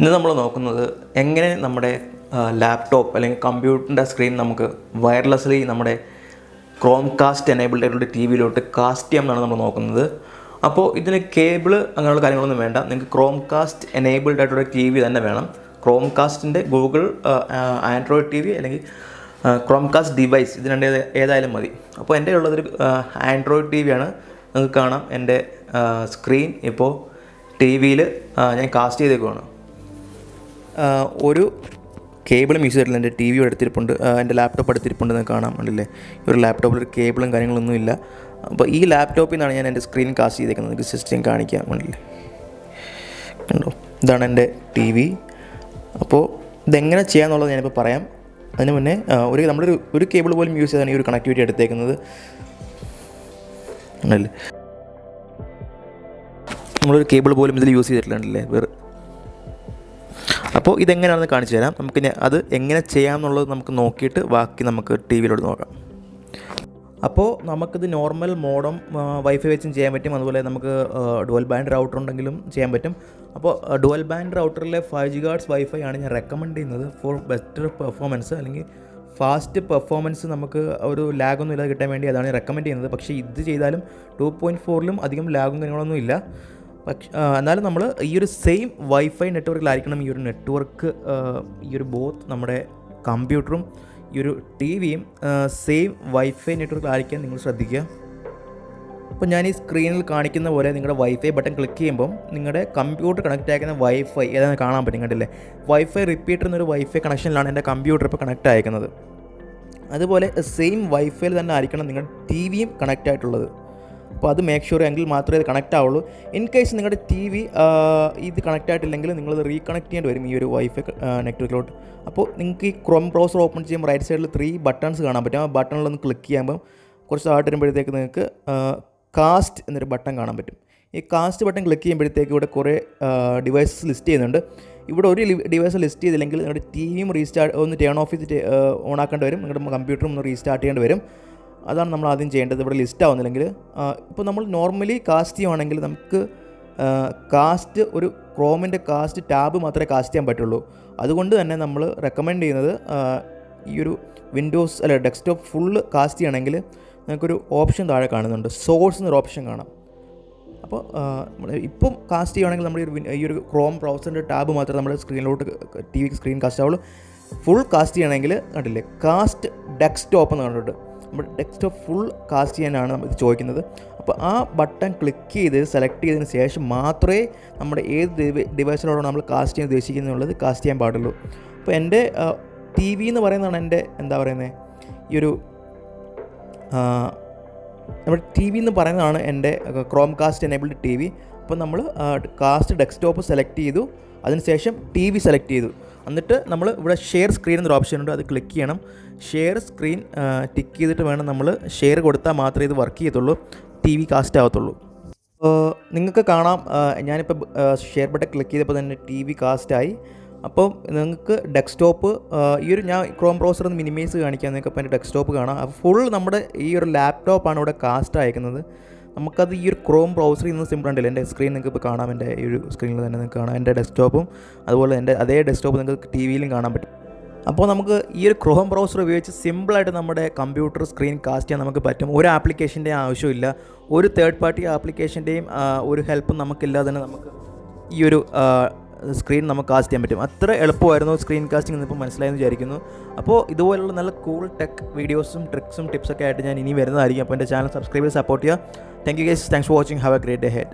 ഇന്ന് നമ്മൾ നോക്കുന്നത് എങ്ങനെ നമ്മുടെ ലാപ്ടോപ്പ് അല്ലെങ്കിൽ കമ്പ്യൂട്ടറിൻ്റെ സ്ക്രീൻ നമുക്ക് വയർലെസ്ലി നമ്മുടെ ക്രോംകാസ്റ്റ് എനേബിൾഡ് ആയിട്ടുള്ള ടി വിയിലോട്ട് കാസ്റ്റ് ചെയ്യാമെന്നാണ് നമ്മൾ നോക്കുന്നത്. അപ്പോൾ ഇതിന് കേബിൾ അങ്ങനെയുള്ള കാര്യങ്ങളൊന്നും വേണ്ട. നിങ്ങൾക്ക് ക്രോംകാസ്റ്റ് എനേബിൾഡ് ആയിട്ടുള്ള ടി വി തന്നെ വേണം. ക്രോംകാസ്റ്റിൻ്റെ ഗൂഗിൾ ആൻഡ്രോയിഡ് ടി വി അല്ലെങ്കിൽ ക്രോംകാസ്റ്റ് ഡിവൈസ് ഇത് രണ്ട് ഏതായാലും മതി. അപ്പോൾ എൻ്റെ ഉള്ളതൊരു ആൻഡ്രോയിഡ് ടി വിയാണ്. നിങ്ങൾക്ക് കാണാം എൻ്റെ സ്ക്രീൻ ഇപ്പോൾ ടി വിയിൽ ഞാൻ കാസ്റ്റ് ചെയ്തേക്കുവാണ്. ഒരു കേബിളും യൂസ് ചെയ്തിട്ടില്ല. എൻ്റെ ടി വി എടുത്തിരിപ്പുണ്ട്, എൻ്റെ ലാപ്ടോപ്പ് എടുത്തിരിപ്പുണ്ട്. നിങ്ങൾക്ക് കാണാൻ വേണ്ടിയില്ലേ, ഈ ഒരു ലാപ്ടോപ്പിൽ ഒരു കേബിളും കാര്യങ്ങളൊന്നും ഇല്ല. അപ്പോൾ ഈ ലാപ്ടോപ്പിൽ നിന്നാണ് ഞാൻ എൻ്റെ സ്ക്രീൻ കാസ്റ്റ് ചെയ്തേക്കുന്നത്. നിങ്ങൾക്ക് സിസ്റ്റം കാണിക്കാൻ വേണ്ടിയില്ലേ, കണ്ടോ, ഇതാണ് എൻ്റെ ടി വി. അപ്പോൾ ഇതെങ്ങനെ ചെയ്യാമെന്നുള്ളത് ഞാനിപ്പോൾ പറയാം. അതിന് മുന്നേ നമ്മളൊരു കേബിൾ പോലും യൂസ് ചെയ്താണ് ഈ ഒരു കണക്ടിവിറ്റി എടുത്തേക്കുന്നത്. ആണല്ലേ, നമ്മളൊരു കേബിൾ പോലും ഇതിൽ യൂസ് ചെയ്തിട്ടില്ലേ വേറെ. അപ്പോൾ ഇതെങ്ങനെയാണെന്ന് കാണിച്ചു തരാം. നമുക്ക് അത് എങ്ങനെ ചെയ്യാമെന്നുള്ളത് നമുക്ക് നോക്കിയിട്ട് ബാക്കി നമുക്ക് ടി വിയിലോട്ട് നോക്കാം. അപ്പോൾ നമുക്കിത് നോർമൽ മോഡം വൈഫൈ വെച്ചും ചെയ്യാൻ പറ്റും. അതുപോലെ നമുക്ക് ഡുവൽ ബാൻഡ് റൗട്ടർ ഉണ്ടെങ്കിലും ചെയ്യാൻ പറ്റും. അപ്പോൾ ഡുവൽ ബാൻഡ് റൗട്ടറിലെ 5 GHz വൈഫൈ ആണ് ഞാൻ റെക്കമെൻഡ് ചെയ്യുന്നത് ഫോർ ബെറ്റർ പെർഫോമൻസ് അല്ലെങ്കിൽ ഫാസ്റ്റ് പെർഫോമൻസ്. നമുക്ക് ഒരു ലാഗൊന്നും ഇല്ലാതെ കിട്ടാൻ വേണ്ടി അതാണ് റെക്കമെൻഡ് ചെയ്യുന്നത്. പക്ഷേ ഇത് ചെയ്താലും 2.4ലും അധികം ലാഗും കാര്യങ്ങളൊന്നും ഇല്ല. പക്ഷേ എന്നാലും നമ്മൾ ഈ ഒരു സെയിം വൈഫൈ നെറ്റ്വർക്കിലായിരിക്കണം ഈ ഒരു നെറ്റ്വർക്ക്, ഈ ഒരു ബോത്ത് നമ്മുടെ കമ്പ്യൂട്ടറും ഈ ഒരു ടി വിയും സെയിം വൈഫൈ നെറ്റ്വർക്കിലായിരിക്കാൻ നിങ്ങൾ ശ്രദ്ധിക്കുക. അപ്പോൾ ഞാൻ ഈ സ്ക്രീനിൽ കാണിക്കുന്ന പോലെ നിങ്ങളുടെ വൈഫൈ ബട്ടൺ ക്ലിക്ക് ചെയ്യുമ്പം നിങ്ങളുടെ കമ്പ്യൂട്ടർ കണക്റ്റ് ആക്കുന്ന വൈഫൈ ഏതാണ് കാണാൻ പറ്റും, കണ്ടില്ലേ. വൈഫൈ റിപ്പീറ്റർ എന്നൊരു വൈഫൈ കണക്ഷനിലാണ് എൻ്റെ കമ്പ്യൂട്ടർ ഇപ്പോൾ കണക്റ്റ് അയക്കുന്നത്. അതുപോലെ സെയിം വൈഫൈയിൽ തന്നെ ആയിരിക്കണം നിങ്ങളുടെ ടി വിയും കണക്റ്റ് ആയിട്ടുള്ളത്. അപ്പോൾ അത് മേക്ക് ഷുവർ എങ്കിൽ മാത്രമേ ഇത് കണക്റ്റ് ആവുള്ളൂ. ഇൻ കേസ് നിങ്ങളുടെ ടി വി ഇത് കണക്റ്റ് ആയിട്ടില്ലെങ്കിൽ നിങ്ങളത് റീകണക്ട് ചെയ്യേണ്ടി വരും ഈ ഒരു വൈഫൈ നെറ്റ്വർക്കിലോട്ട്. അപ്പോൾ നിങ്ങൾക്ക് ഈ ക്രോം ബ്രൗസർ ഓപ്പൺ ചെയ്യുമ്പോൾ റൈറ്റ് സൈഡിൽ 3 ബട്ടൺസ് കാണാൻ പറ്റും. ആ ബട്ടണിലൊന്ന് ക്ലിക്ക് ചെയ്യുമ്പോൾ കുറച്ച് താഴോട്ട് വരുമ്പോഴത്തേക്ക് നിങ്ങൾക്ക് കാസ്റ്റ് എന്നൊരു ബട്ടൺ കാണാൻ പറ്റും. ഈ കാസ്റ്റ് ബട്ടൺ ക്ലിക്ക് ചെയ്യുമ്പോഴത്തേക്ക് ഇവിടെ കുറേ ഡിവൈസസ് ലിസ്റ്റ് ചെയ്യുന്നുണ്ട്. ഇവിടെ ഒരു ഡിവൈസ് ലിസ്റ്റ് ചെയ്തില്ലെങ്കിൽ നിങ്ങളുടെ ടി വിയും ഒന്ന് ടേൺ ഓഫ് ചെയ്തിട്ട് ഓൺ ആക്കേണ്ടി വരും. നിങ്ങളുടെ കമ്പ്യൂട്ടറും ഒന്ന് റീസ്റ്റാർട്ട് ചെയ്യേണ്ടി വരും. അതാണ് നമ്മൾ ആദ്യം ചെയ്യേണ്ടത്. ഇവിടെ ലിസ്റ്റ് ആവുന്നില്ലെങ്കിൽ ഇപ്പോൾ നമ്മൾ നോർമലി കാസ്റ്റ് ചെയ്യുവാണെങ്കിൽ നമുക്ക് കാസ്റ്റ് ഒരു ക്രോമിൻ്റെ കാസ്റ്റ് ടാബ് മാത്രമേ കാസ്റ്റ് ചെയ്യാൻ പറ്റുള്ളൂ. അതുകൊണ്ട് തന്നെ നമ്മൾ റെക്കമെൻഡ് ചെയ്യുന്നത് ഈ ഒരു വിൻഡോസ് ഡെസ്ക്ടോപ്പ് ഫുള്ള് കാസ്റ്റ് ചെയ്യണമെങ്കിൽ നമുക്കൊരു ഓപ്ഷൻ താഴെ കാണുന്നുണ്ട്, സോഴ്സ് എന്നൊരു ഓപ്ഷൻ കാണാം. അപ്പോൾ ഇപ്പം കാസ്റ്റ് ചെയ്യുകയാണെങ്കിൽ നമ്മൾ ഈ ഒരു ക്രോം ബ്രൗസറിൻ്റെ ടാബ് മാത്രമേ നമ്മുടെ സ്ക്രീനിലോട്ട് ടി വിക്ക് സ്ക്രീൻ കാസ്റ്റ് ആവുള്ളൂ. ഫുൾ കാസ്റ്റ് ചെയ്യണമെങ്കിൽ കണ്ടില്ലേ, കാസ്റ്റ് ഡെസ്ക്ടോപ്പ് എന്ന് കണ്ടിട്ട് നമ്മുടെ ഡെസ്ക്ടോപ്പ് ഫുൾ കാസ്റ്റ് ചെയ്യാനാണ് ഇത് ചോദിക്കുന്നത്. അപ്പോൾ ആ ബട്ടൺ ക്ലിക്ക് ചെയ്ത് സെലക്ട് ചെയ്തതിന് ശേഷം മാത്രമേ നമ്മുടെ ഏത് ഡിവൈസിലോടാണ് നമ്മൾ കാസ്റ്റ് ചെയ്യാൻ ഉദ്ദേശിക്കുന്നുള്ളത് കാസ്റ്റ് ചെയ്യാൻ പാടുള്ളൂ. അപ്പോൾ എൻ്റെ ടി വി എന്ന് പറയുന്നതാണ് എൻ്റെ ഈ ഒരു നമ്മുടെ ടി വി എന്ന് പറയുന്നതാണ് എൻ്റെ ക്രോംകാസ്റ്റ് എനേബിൾഡ് ടി വി. അപ്പോൾ നമ്മൾ കാസ്റ്റ് ഡെസ്ക്ടോപ്പ് സെലക്ട് ചെയ്തു, അതിനുശേഷം ടി വി സെലക്ട് ചെയ്തു. എന്നിട്ട് നമ്മൾ ഇവിടെ ഷെയർ സ്ക്രീൻ എന്നൊരു ഓപ്ഷൻ ഉണ്ട്, അത് ക്ലിക്ക് ചെയ്യണം. ഷെയർ സ്ക്രീൻ ടിക്ക് ചെയ്തിട്ട് വേണം നമ്മൾ ഷെയർ കൊടുത്താൽ മാത്രമേ ഇത് വർക്ക് ചെയ്യത്തുള്ളൂ, ടി വി കാസ്റ്റ് ആവത്തുള്ളൂ. നിങ്ങൾക്ക് കാണാം ഞാനിപ്പോൾ ഷെയർ ബട്ടൺ ക്ലിക്ക് ചെയ്തപ്പോൾ തന്നെ ടി വി കാസ്റ്റായി. അപ്പോൾ നിങ്ങൾക്ക് ഡെസ്ക്ടോപ്പ് ഞാൻ ക്രോം ബ്രൗസർ ഒന്ന് മിനിമൈസ് കാണിക്കാം. നിങ്ങൾക്ക് അപ്പോൾ എൻ്റെ ഡെസ്ക്ടോപ്പ് കാണാം. അപ്പോൾ ഫുൾ നമ്മുടെ ഈ ഒരു ലാപ്ടോപ്പാണ് ഇവിടെ കാസ്റ്റ് അയക്കുന്നത്. നമുക്കത് ഈ ഒരു ക്രോം ബ്രൗസറിൽ നിന്ന് സിമ്പിൾ ഉണ്ടല്ലോ. എൻ്റെ സ്ക്രീൻ നിങ്ങൾക്ക് ഇപ്പോൾ കാണാം, എൻ്റെ ഈ ഒരു സ്ക്രീനിൽ തന്നെ നിങ്ങൾക്ക് കാണാം എൻ്റെ ഡെസ്ക്ടോപ്പും അതുപോലെ എൻ്റെ അതേ ഡെസ്ക്ടോപ്പ് നിങ്ങൾക്ക് ടി വിയിലും കാണാൻ പറ്റും. അപ്പോൾ നമുക്ക് ഈ ഒരു ക്രോം ബ്രൗസർ ഉപയോഗിച്ച് സിമ്പിളായിട്ട് നമ്മുടെ കമ്പ്യൂട്ടർ സ്ക്രീൻ കാസ്റ്റ് ചെയ്യാൻ നമുക്ക് പറ്റും. ഒരു ആപ്ലിക്കേഷൻ്റെയും ആവശ്യമില്ല, ഒരു തേർഡ് പാർട്ടി ആപ്ലിക്കേഷൻ്റെയും ഒരു ഹെൽപ്പും നമുക്കില്ലാതെ തന്നെ നമുക്ക് ഈ ഒരു സ്ക്രീൻ നമുക്ക് കാസ്റ്റ് ചെയ്യാൻ പറ്റും. അത്ര എളുപ്പമായിരുന്നു സ്ക്രീൻ കാസ്റ്റിംഗ് എന്നിപ്പോൾ മനസ്സിലായെന്ന് വിചാരിക്കുന്നു. അപ്പോൾ ഇതുപോലുള്ള നല്ല കൂൾ ടെക് വീഡിയോസും ട്രിക്സും ടിപ്സൊക്കെ ആയിട്ട് ഞാൻ ഇനി വരുന്നതായിരിക്കും. അപ്പോൾ എൻ്റെ ചാനൽ സബ്സ്ക്രൈബ് ചെയ്ത് സപ്പോർട്ട് ചെയ്യുക. Thank you guys, thanks for watching, have A great day head.